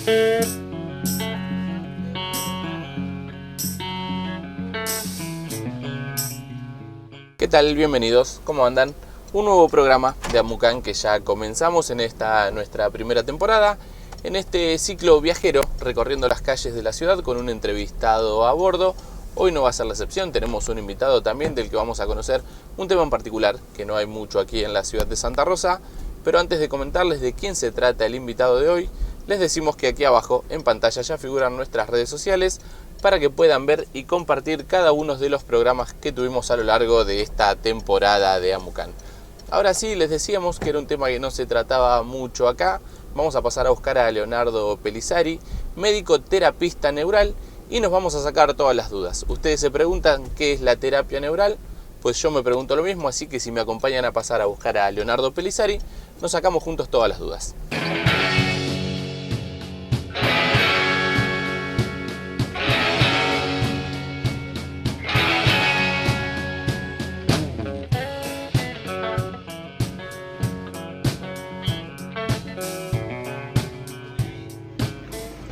¿Qué tal? Bienvenidos, ¿cómo andan? Un nuevo programa de Amucan que ya comenzamos en esta nuestra primera temporada, en este ciclo viajero recorriendo las calles de la ciudad con un entrevistado a bordo. Hoy no va a ser la excepción, tenemos un invitado también del que vamos a conocer un tema en particular, que no hay mucho aquí en la ciudad de Santa Rosa, pero antes de comentarles de quién se trata el invitado de hoy, les decimos que aquí abajo en pantalla ya figuran nuestras redes sociales para que puedan ver y compartir cada uno de los programas que tuvimos a lo largo de esta temporada de Amucan. Ahora sí, les decíamos que era un tema que no se trataba mucho acá. Vamos a pasar a buscar a Leonardo Pellizzari, médico terapista neural, y nos vamos a sacar todas las dudas. Ustedes se preguntan qué es la terapia neural, pues yo me pregunto lo mismo, así que si me acompañan a pasar a buscar a Leonardo Pellizzari, nos sacamos juntos todas las dudas.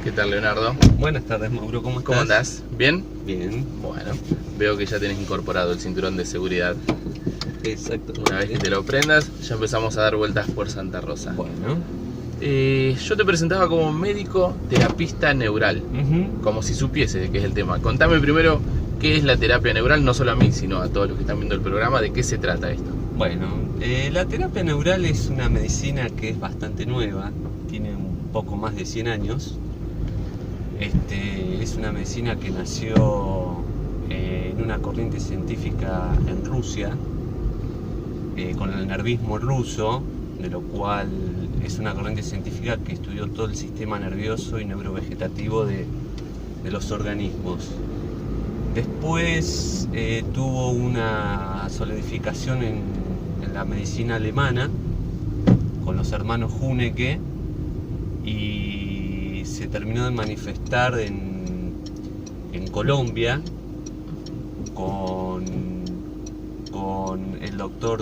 ¿Qué tal, Leonardo? Buenas tardes, Mauro, ¿cómo estás? ¿Cómo andás? ¿Bien? Bien. Bueno, veo que ya tenés incorporado el cinturón de seguridad. Exacto. Una vez que te lo prendas, ya empezamos a dar vueltas por Santa Rosa. Bueno. Yo te presentaba como médico terapista neural, como si supiese de qué es el tema. Contame primero qué es la terapia neural, no solo a mí, sino a todos los que están viendo el programa, de qué se trata esto. Bueno, la terapia neural es una medicina que es bastante nueva, tiene un poco más de 100 años. Es una medicina que nació en una corriente científica en Rusia, con el nervismo ruso, de lo cual es una corriente científica que estudió todo el sistema nervioso y neurovegetativo de los organismos. Después tuvo una solidificación en la medicina alemana, con los hermanos Hünecke, y se terminó de manifestar en Colombia con el doctor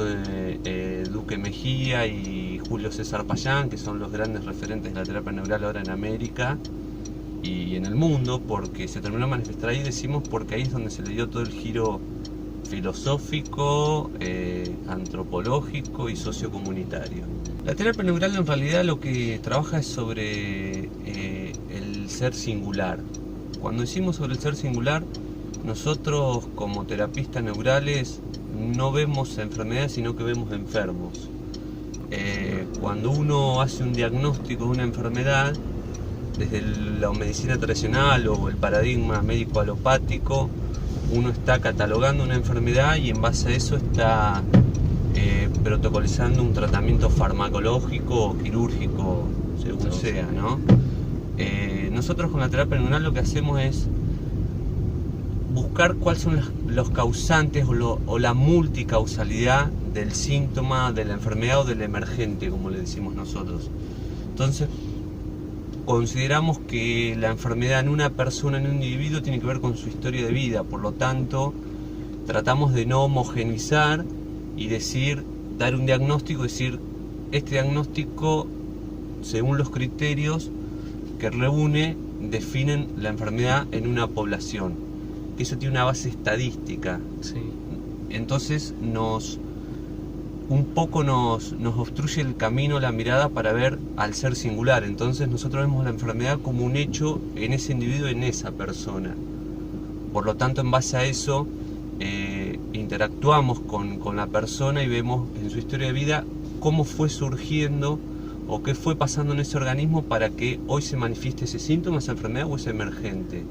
Duque Mejía y Julio César Payán, que son los grandes referentes de la terapia neural ahora en América y en el mundo, porque se terminó de manifestar ahí, decimos, porque ahí es donde se le dio todo el giro filosófico, antropológico y sociocomunitario. La terapia neural en realidad lo que trabaja es sobre el ser singular. Cuando decimos sobre el ser singular, nosotros como terapistas neurales no vemos enfermedades, sino que vemos enfermos. Cuando uno hace un diagnóstico de una enfermedad, desde la medicina tradicional o el paradigma médico alopático, uno está catalogando una enfermedad y en base a eso está protocolizando un tratamiento farmacológico o quirúrgico, según sea, ¿no? Nosotros con la terapia neural lo que hacemos es buscar cuáles son los causantes o la multicausalidad del síntoma, de la enfermedad o del emergente, como le decimos nosotros. Entonces, consideramos que la enfermedad en una persona, en un individuo, tiene que ver con su historia de vida. Por lo tanto, tratamos de no homogeneizar y dar un diagnóstico, decir, este diagnóstico, según los criterios que reúne, definen la enfermedad en una población. Eso tiene una base estadística. Sí. Entonces un poco nos obstruye el camino, la mirada para ver al ser singular. Entonces nosotros vemos la enfermedad como un hecho en ese individuo, en esa persona. Por lo tanto, en base a eso, interactuamos con la persona y vemos en su historia de vida cómo fue surgiendo o qué fue pasando en ese organismo para que hoy se manifieste ese síntoma, esa enfermedad o ese emergente.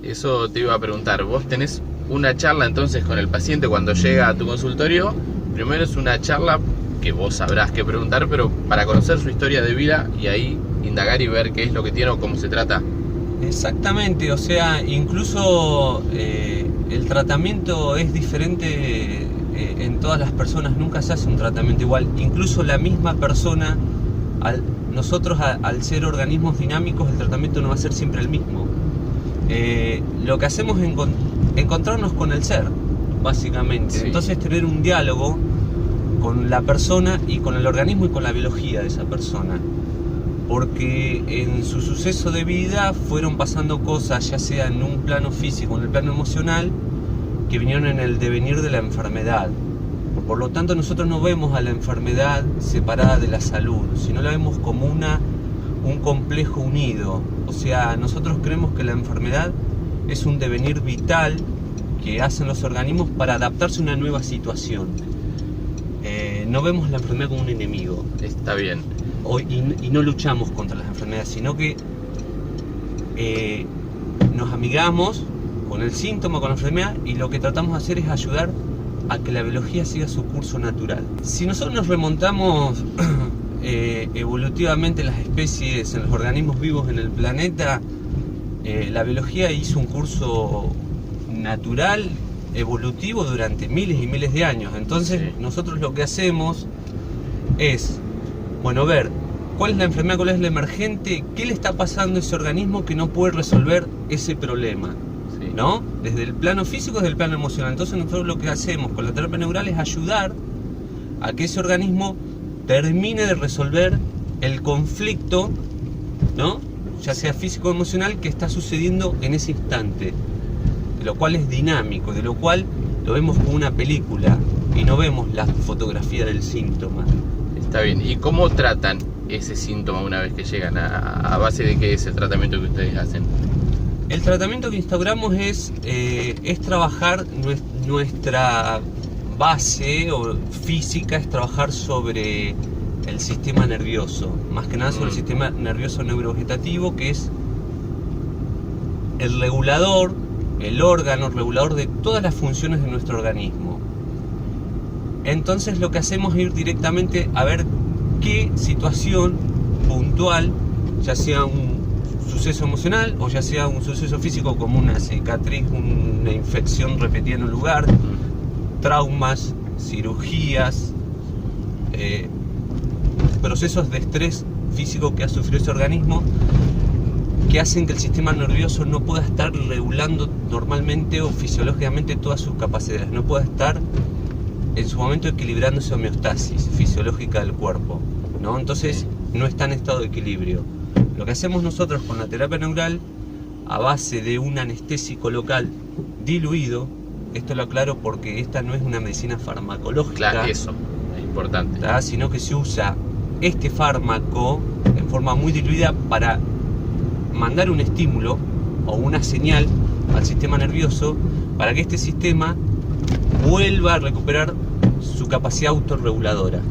Eso te iba a preguntar, vos tenés una charla entonces con el paciente cuando llega a tu consultorio. Primero es una charla que vos sabrás qué preguntar, pero para conocer su historia de vida y ahí indagar y ver qué es lo que tiene o cómo se trata. Exactamente, o sea, incluso el tratamiento es diferente en todas las personas, nunca se hace un tratamiento igual. Incluso la misma persona, nosotros al ser organismos dinámicos, el tratamiento no va a ser siempre el mismo. Lo que hacemos es encontrarnos con el ser, básicamente. Sí. Entonces tener un diálogo con la persona y con el organismo y con la biología de esa persona. porque en su suceso de vida fueron pasando cosas, ya sea en un plano físico o en el plano emocional, que vinieron en el devenir de la enfermedad. Por lo tanto, nosotros no vemos a la enfermedad separada de la salud, sino la vemos como un complejo unido. O sea, nosotros creemos que la enfermedad es un devenir vital que hacen los organismos para adaptarse a una nueva situación. No vemos la enfermedad como un enemigo. Está bien. Y no luchamos contra las enfermedades, sino que nos amigamos con el síntoma, con la enfermedad, y lo que tratamos de hacer es ayudar a que la biología siga su curso natural. Si nosotros nos remontamos evolutivamente las especies, en los organismos vivos en el planeta, la biología hizo un curso natural, evolutivo, durante miles y miles de años. Entonces nosotros lo que hacemos es, ver cuál es la enfermedad, cuál es la emergente, qué le está pasando a ese organismo que no puede resolver ese problema, ¿no? Desde el plano físico, desde el plano emocional. Entonces nosotros lo que hacemos con la terapia neural es ayudar a que ese organismo termine de resolver el conflicto, ¿no? Ya sea físico o emocional, que está sucediendo en ese instante, de lo cual es dinámico, de lo cual lo vemos como una película y no vemos la fotografía del síntoma. Está bien. ¿Y cómo tratan ese síntoma una vez que llegan? ¿A base de qué es el tratamiento que ustedes hacen? El tratamiento que instauramos es trabajar nuestra base física, es trabajar sobre el sistema nervioso, más que nada sobre el sistema nervioso neurovegetativo, que es el regulador, el órgano regulador de todas las funciones de nuestro organismo. Entonces lo que hacemos es ir directamente a ver qué situación puntual, ya sea un suceso emocional o ya sea un suceso físico como una cicatriz, una infección repetida en un lugar, traumas, cirugías, procesos de estrés físico que ha sufrido ese organismo, que hacen que el sistema nervioso no pueda estar regulando normalmente o fisiológicamente todas sus capacidades, no pueda estar en su momento equilibrando esa homeostasis fisiológica del cuerpo, ¿no? Entonces no está en estado de equilibrio. Lo que hacemos nosotros con la terapia neural, a base de un anestésico local diluido, esto lo aclaro porque esta no es una medicina farmacológica, claro, eso es importante, sino que se usa este fármaco en forma muy diluida para mandar un estímulo o una señal al sistema nervioso para que este sistema vuelva a recuperar su capacidad autorreguladora,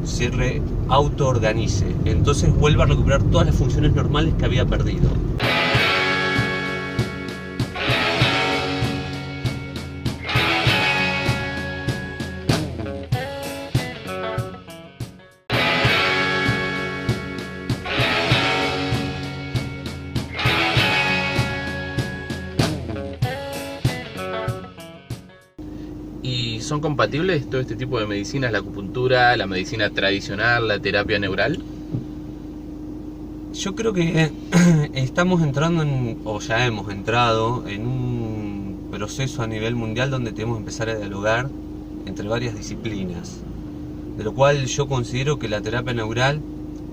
se autoorganice, entonces vuelva a recuperar todas las funciones normales que había perdido. ¿Y son compatibles todo este tipo de medicinas, la acupuntura, la medicina tradicional, la terapia neural? Yo creo que estamos entrando o ya hemos entrado en un proceso a nivel mundial donde tenemos que empezar a dialogar entre varias disciplinas, de lo cual yo considero que la terapia neural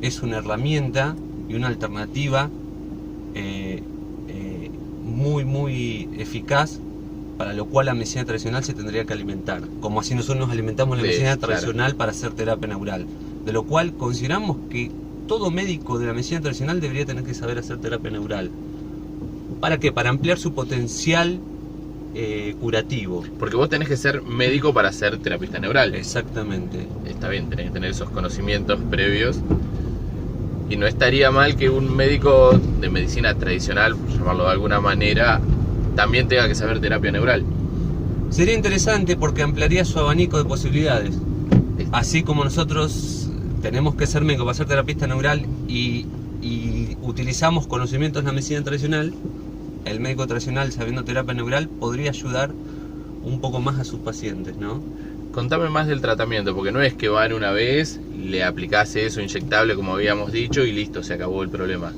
es una herramienta y una alternativa muy eficaz, para lo cual la medicina tradicional se tendría que alimentar, como así nosotros nos alimentamos la medicina tradicional para hacer terapia neural, de lo cual consideramos que todo médico de la medicina tradicional debería tener que saber hacer terapia neural. ¿Para qué? Para ampliar su potencial curativo. Porque vos tenés que ser médico para ser terapista neural. Exactamente. Está bien, tenés que tener esos conocimientos previos. Y no estaría mal que un médico de medicina tradicional, por llamarlo de alguna manera, también tenga que saber terapia neural. Sería interesante porque ampliaría su abanico de posibilidades. Así como nosotros tenemos que ser médicos para ser terapista neural y utilizamos conocimientos de la medicina tradicional, el médico tradicional sabiendo terapia neural podría ayudar un poco más a sus pacientes, ¿no? Contame más del tratamiento, porque no es que van una vez, le aplicás eso inyectable como habíamos dicho y listo, se acabó el problema.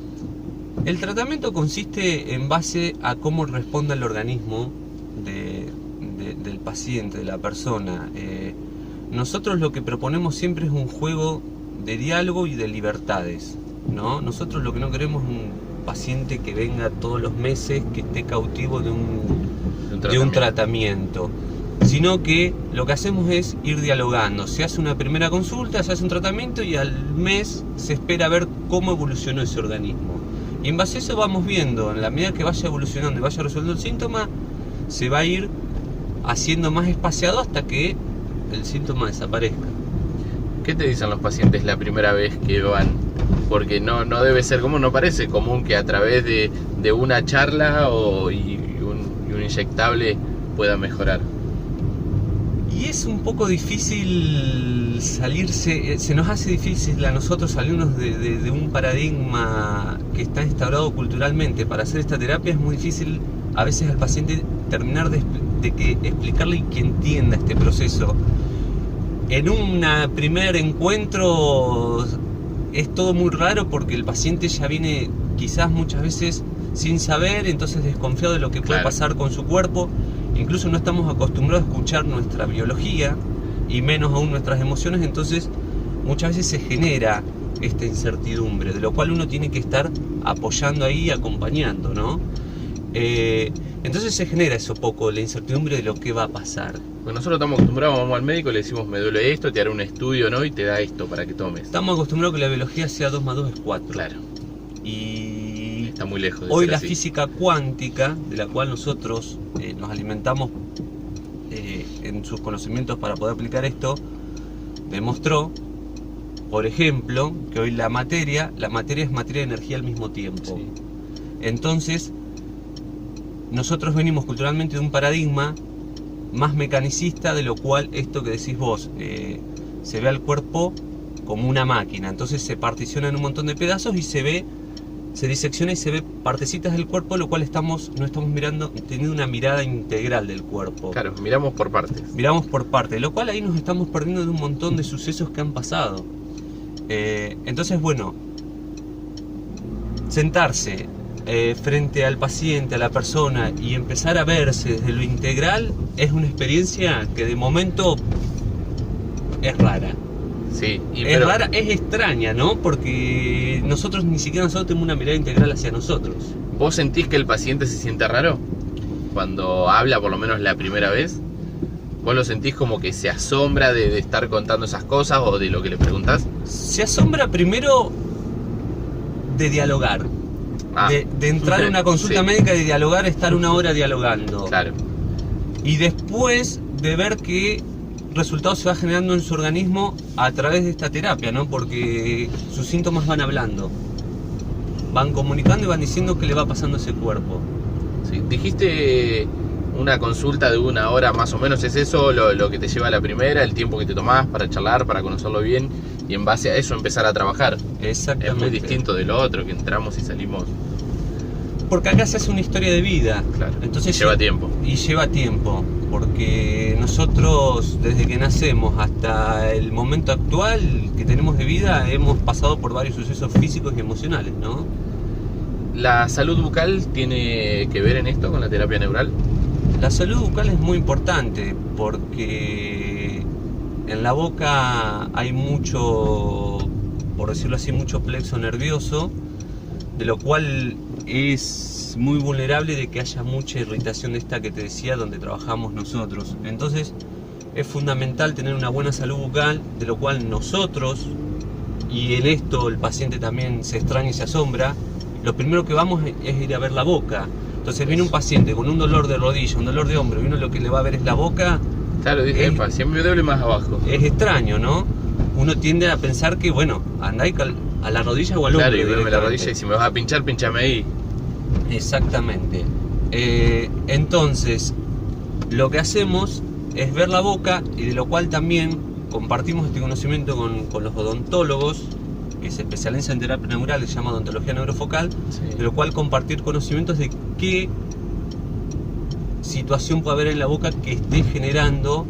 El tratamiento consiste en base a cómo responde el organismo del paciente, de la persona. Nosotros lo que proponemos siempre es un juego de diálogo y de libertades. ¿no? Nosotros lo que no queremos es un paciente que venga todos los meses, que esté cautivo de un tratamiento, sino que lo que hacemos es ir dialogando. Se hace una primera consulta, se hace un tratamiento y al mes se espera ver cómo evolucionó ese organismo. Y en base a eso vamos viendo, en la medida que vaya evolucionando y vaya resolviendo el síntoma, se va a ir haciendo más espaciado hasta que el síntoma desaparezca. ¿Qué te dicen los pacientes la primera vez que van? Porque no debe ser común, no parece común que a través de una charla y un inyectable pueda mejorar. Y es un poco difícil salirse, se nos hace difícil a nosotros salirnos de un paradigma que está instaurado culturalmente. Para hacer esta terapia es muy difícil a veces al paciente terminar de explicarle y que entienda este proceso. En un primer encuentro es todo muy raro porque el paciente ya viene quizás muchas veces sin saber, entonces desconfiado de lo que puede pasar con su cuerpo. Incluso no estamos acostumbrados a escuchar nuestra biología y menos aún nuestras emociones, entonces muchas veces se genera esta incertidumbre, de lo cual uno tiene que estar apoyando ahí y acompañando, ¿no? Entonces se genera eso poco, la incertidumbre de lo que va a pasar. Pues nosotros estamos acostumbrados, vamos al médico, le decimos me duele esto, te hará un estudio, ¿no? Y te da esto para que tomes. Estamos acostumbrados a que la biología sea 2 más 2 es 4. Claro. Y está muy lejos de hoy ser la así. física cuántica, de la cual nosotros nos alimentamos en sus conocimientos para poder aplicar esto, demostró, por ejemplo, que hoy la materia es materia y energía al mismo tiempo. Sí. Entonces, nosotros venimos culturalmente de un paradigma más mecanicista, de lo cual esto que decís vos, se ve al cuerpo como una máquina, entonces se particiona en un montón de pedazos y se disecciona y se ve partecitas del cuerpo, lo cual no estamos mirando, teniendo una mirada integral del cuerpo. Claro, miramos por partes. Miramos por partes, lo cual ahí nos estamos perdiendo de un montón de sucesos que han pasado. Entonces, bueno, sentarse frente al paciente, a la persona y empezar a verse desde lo integral es una experiencia que de momento es rara. Sí, Es rara, es extraña, ¿no? Porque nosotros tenemos una mirada integral hacia nosotros. ¿Vos sentís que el paciente se siente raro? Cuando habla, por lo menos la primera vez. ¿Vos lo sentís como que se asombra de estar contando esas cosas o de lo que le preguntás? Se asombra primero de dialogar. De entrar a una consulta médica y de dialogar, estar 1 hora dialogando. Claro. Y después de ver qué resultado se va generando en su organismo a través de esta terapia, ¿no? Porque sus síntomas van hablando, van comunicando y van diciendo qué le va pasando a ese cuerpo. Sí. Dijiste una consulta de 1 hora más o menos, ¿es eso lo que te lleva a la primera? El tiempo que te tomás para charlar, para conocerlo bien y en base a eso empezar a trabajar. Exactamente. Es muy distinto de lo otro, que entramos y salimos. Porque acá se hace una historia de vida. Claro. Entonces, y lleva tiempo. Y lleva tiempo, porque nosotros desde que nacemos hasta el momento actual que tenemos de vida hemos pasado por varios sucesos físicos y emocionales, ¿no? ¿La salud bucal tiene que ver en esto con la terapia neural? La salud bucal es muy importante porque en la boca hay mucho, por decirlo así, mucho plexo nervioso, de lo cual es muy vulnerable de que haya mucha irritación de esta que te decía donde trabajamos nosotros. Entonces es fundamental tener una buena salud bucal, de lo cual nosotros, y en esto el paciente también se extraña y se asombra, lo primero que vamos es ir a ver la boca. Entonces viene un paciente con un dolor de rodilla, un dolor de hombro, y uno lo que le va a ver es la boca. Claro, dije, siempre me duele más abajo. Es extraño, ¿no? Uno tiende a pensar que, bueno, andáis a la rodilla o al hombro. Claro, y verme la rodilla y si me vas a pinchar, pinchame ahí. Exactamente. Entonces, lo que hacemos es ver la boca, y de lo cual también compartimos este conocimiento con los odontólogos que se especializan en terapia neural, se llama odontología neurofocal, Sí. de lo cual compartir conocimientos de qué situación puede haber en la boca que esté generando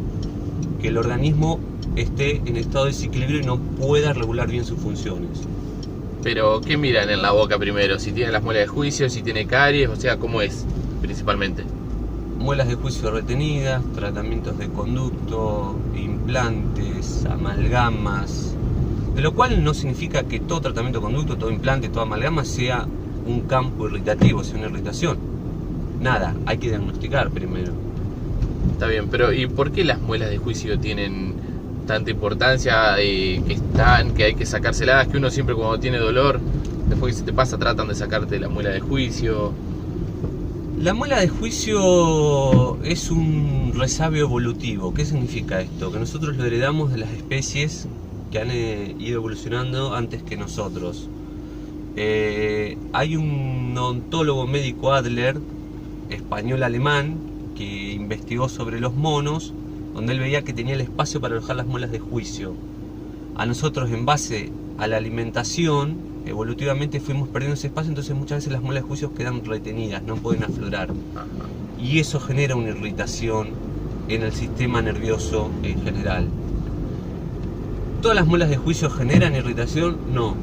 que el organismo esté en estado de desequilibrio y no pueda regular bien sus funciones. Pero, ¿qué miran en la boca primero? Si tiene las muelas de juicio, si tiene caries, o sea, ¿cómo es principalmente? Muelas de juicio retenidas, tratamientos de conducto, implantes, amalgamas, De lo cual no significa que todo tratamiento de conducto, todo implante, toda amalgama sea un campo irritativo, sea una irritación. Nada, hay que diagnosticar primero. Está bien, pero ¿y por qué las muelas de juicio tienen tanta importancia, que hay que sacárselas, que uno siempre cuando tiene dolor, después que se te pasa, tratan de sacarte la muela de juicio? La muela de juicio es un resabio evolutivo. ¿Qué significa esto? Que nosotros lo heredamos de las especies que han ido evolucionando antes que nosotros. Hay un odontólogo médico, Adler, español-alemán, que investigó sobre los monos, donde él veía que tenía el espacio para alojar las muelas de juicio. A nosotros, en base a la alimentación, evolutivamente fuimos perdiendo ese espacio, entonces muchas veces las muelas de juicio quedan retenidas, no pueden aflorar. Y eso genera una irritación en el sistema nervioso en general. ¿Todas las muelas de juicio generan irritación? No,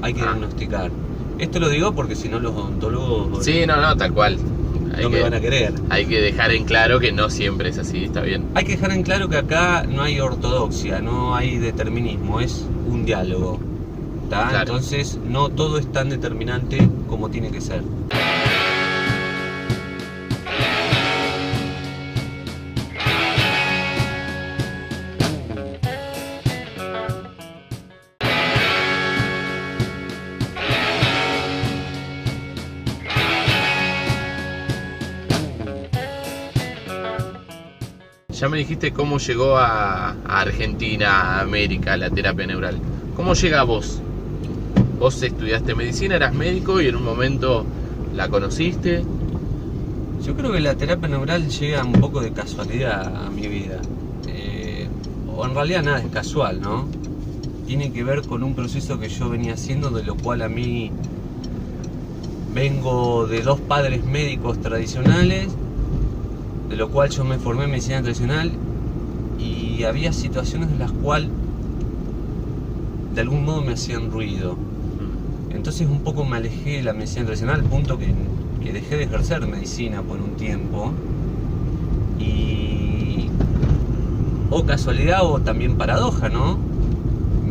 hay que diagnosticar. Esto lo digo porque si no los odontólogos... Sí, no, tal cual. No me van a querer. Hay que dejar en claro que no siempre es así, está bien. Hay que dejar en claro que acá no hay ortodoxia, no hay determinismo, es un diálogo. Claro. Entonces no todo es tan determinante como tiene que ser. Ya me dijiste cómo llegó a Argentina, a América, la terapia neural. ¿Cómo llega a vos? Vos estudiaste medicina, eras médico y en un momento la conociste. Yo creo que la terapia neural llega un poco de casualidad a mi vida. O en realidad nada es casual, ¿no? Tiene que ver con un proceso que yo venía haciendo, de lo cual a mí vengo de dos padres médicos tradicionales, de lo cual yo me formé en medicina tradicional, y había situaciones en las cuales de algún modo me hacían ruido. Entonces un poco me alejé de la medicina tradicional, al punto que dejé de ejercer medicina por un tiempo. Y o casualidad o también paradoja, ¿no?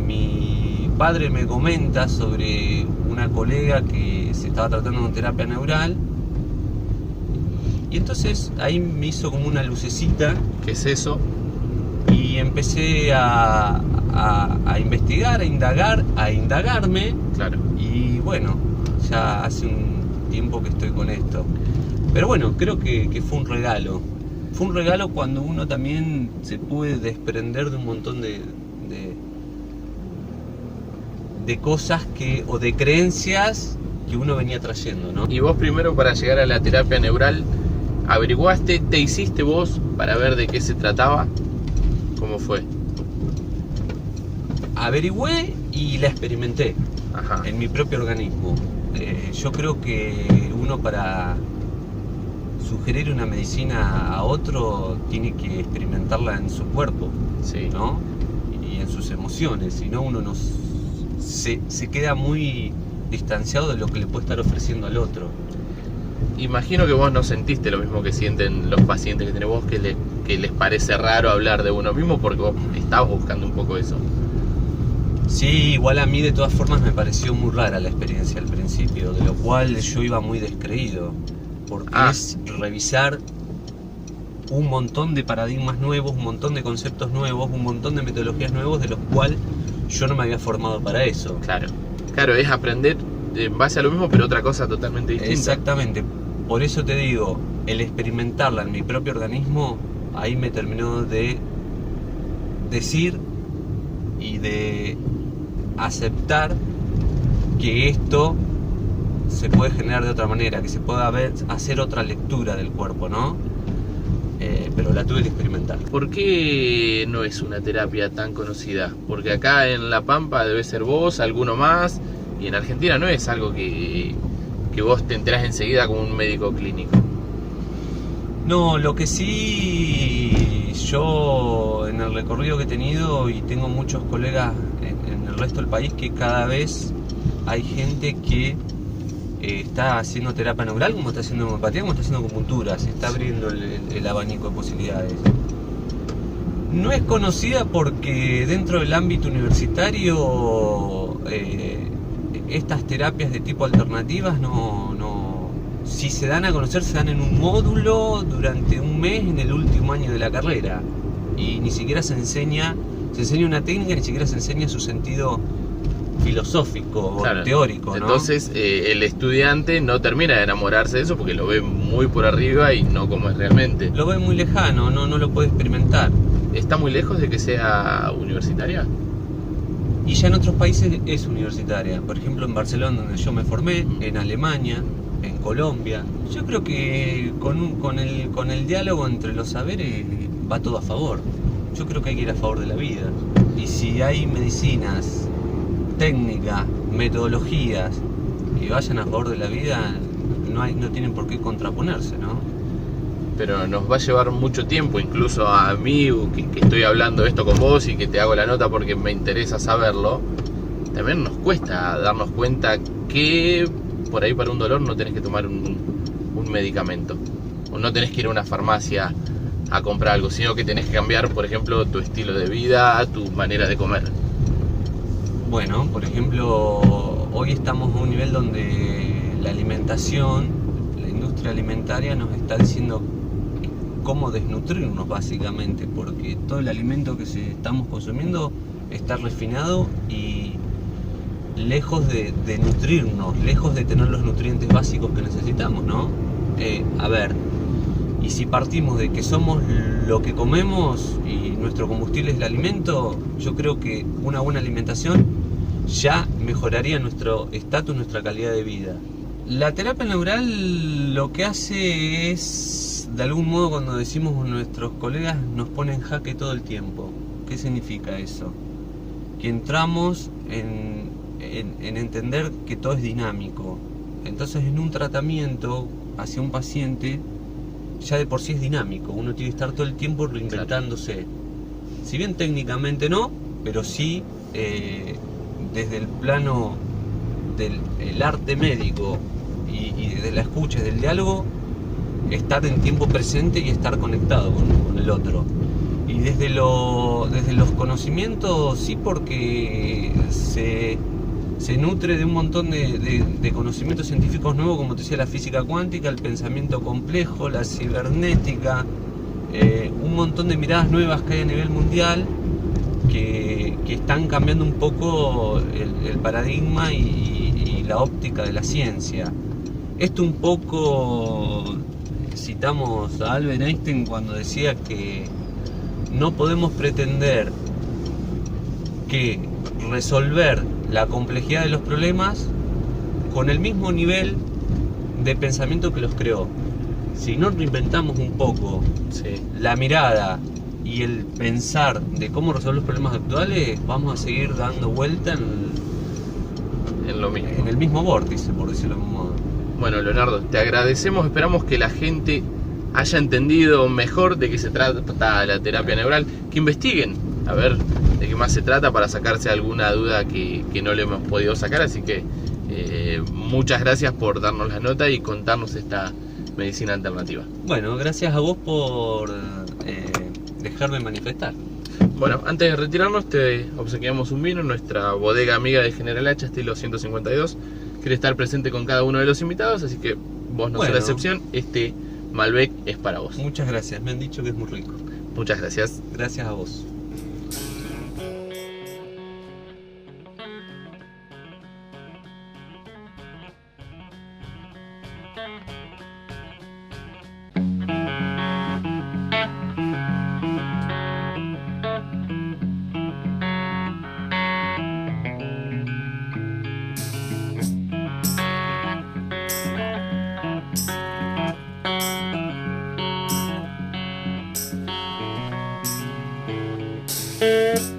Mi padre me comenta sobre una colega que se estaba tratando de terapia neural. Y entonces ahí me hizo como una lucecita. ¿Qué es eso? Y empecé a investigar, a indagarme. Claro. Y bueno, ya hace un tiempo que estoy con esto. Pero bueno, creo que fue un regalo. Fue un regalo cuando uno también se puede desprender de un montón de cosas o de creencias que uno venía trayendo, ¿no? Y vos primero, para llegar a la terapia neural, ¿averiguaste, te hiciste vos para ver de qué se trataba? ¿Cómo fue? Averigüé y la experimenté. Ajá. En mi propio organismo. Yo creo que uno, para sugerir una medicina a otro, tiene que experimentarla en su cuerpo, sí, ¿no? Y en sus emociones, si no uno se queda muy distanciado de lo que le puede estar ofreciendo al otro. Imagino que vos no sentiste lo mismo que sienten los pacientes que tenés vos, que les parece raro hablar de uno mismo, porque vos estabas buscando un poco eso. Sí, igual a mí de todas formas me pareció muy rara la experiencia al principio, de lo cual yo iba muy descreído, porque es revisar un montón de paradigmas nuevos, un montón de conceptos nuevos, un montón de metodologías nuevos, de los cuales yo no me había formado para eso. Claro, es aprender en base a lo mismo, pero otra cosa totalmente distinta. Exactamente, por eso te digo, el experimentarla en mi propio organismo, ahí me terminó de decir y de aceptar que esto se puede generar de otra manera, que se puede hacer otra lectura del cuerpo, ¿no? Pero la tuve que experimentar. ¿Por qué no es una terapia tan conocida? Porque acá en La Pampa debe ser vos, alguno más, y en Argentina no es algo que vos te enterás enseguida como un médico clínico. No, lo que sí, yo en el recorrido que he tenido, y tengo muchos colegas en el resto del país, que cada vez hay gente que está haciendo terapia neural, como está haciendo homeopatía, como está haciendo acupuntura, se está abriendo el abanico de posibilidades. No es conocida porque dentro del ámbito universitario estas terapias de tipo alternativas si se dan a conocer, se dan en un módulo durante un mes en el último año de la carrera, y ni siquiera se enseña una técnica, ni siquiera se enseña su sentido filosófico o teórico, ¿no? Entonces el estudiante no termina de enamorarse de eso porque lo ve muy por arriba y no como es realmente. Lo ve muy lejano, no lo puede experimentar. ¿Está muy lejos de que sea universitaria? Y ya en otros países es universitaria. Por ejemplo, en Barcelona, donde yo me formé, en Alemania, en Colombia. Yo creo que con el diálogo entre los saberes va todo a favor. Yo creo que hay que ir a favor de la vida. Y si hay medicinas, técnicas, metodologías que vayan a favor de la vida, no tienen por qué contraponerse, ¿no? Pero nos va a llevar mucho tiempo, incluso a mí que estoy hablando esto con vos y que te hago la nota porque me interesa saberlo, también nos cuesta darnos cuenta que por ahí para un dolor no tenés que tomar un medicamento, o no tenés que ir a una farmacia a comprar algo, sino que tenés que cambiar, por ejemplo, tu estilo de vida, tu manera de comer. Bueno, por ejemplo, hoy estamos a un nivel donde la alimentación, la industria alimentaria nos está diciendo cómo desnutrirnos básicamente, porque todo el alimento que estamos consumiendo está refinado y lejos de nutrirnos, lejos de tener los nutrientes básicos que necesitamos, ¿no? A ver, y si partimos de que somos lo que comemos y nuestro combustible es el alimento, yo creo que una buena alimentación ya mejoraría nuestro estatus, nuestra calidad de vida. La terapia neural lo que hace es, de algún modo, cuando decimos nuestros colegas, nos pone en jaque todo el tiempo. ¿Qué significa eso? Que entramos en entender que todo es dinámico. Entonces, en un tratamiento hacia un paciente, ya de por sí es dinámico. Uno tiene que estar todo el tiempo reinventándose. Si bien técnicamente no, pero sí desde el plano del arte médico y desde la escucha y del diálogo, estar en tiempo presente y estar conectado con el otro. Y desde los conocimientos, sí, porque se nutre de un montón de conocimientos científicos nuevos, como te decía, la física cuántica, el pensamiento complejo, la cibernética, un montón de miradas nuevas que hay a nivel mundial que están cambiando un poco el paradigma y la óptica de la ciencia. Esto un poco, citamos a Albert Einstein cuando decía que no podemos pretender que resolver la complejidad de los problemas con el mismo nivel de pensamiento que los creó. Si no reinventamos un poco la mirada y el pensar de cómo resolver los problemas actuales, vamos a seguir dando vuelta en lo mismo, en el mismo vórtice, por decirlo de algún modo. Bueno, Leonardo, te agradecemos, esperamos que la gente haya entendido mejor de qué se trata la terapia neural, que investiguen a ver de qué más se trata para sacarse alguna duda que no le hemos podido sacar, así que muchas gracias por darnos la nota y contarnos esta medicina alternativa. Bueno, gracias a vos por dejarme manifestar. Bueno, antes de retirarnos te obsequiamos un vino, nuestra bodega amiga de General Hacha, estilo 152, quiere estar presente con cada uno de los invitados, así que vos no sos la excepción, este Malbec es para vos. Muchas gracias, me han dicho que es muy rico. Muchas gracias. Gracias a vos. Thank you.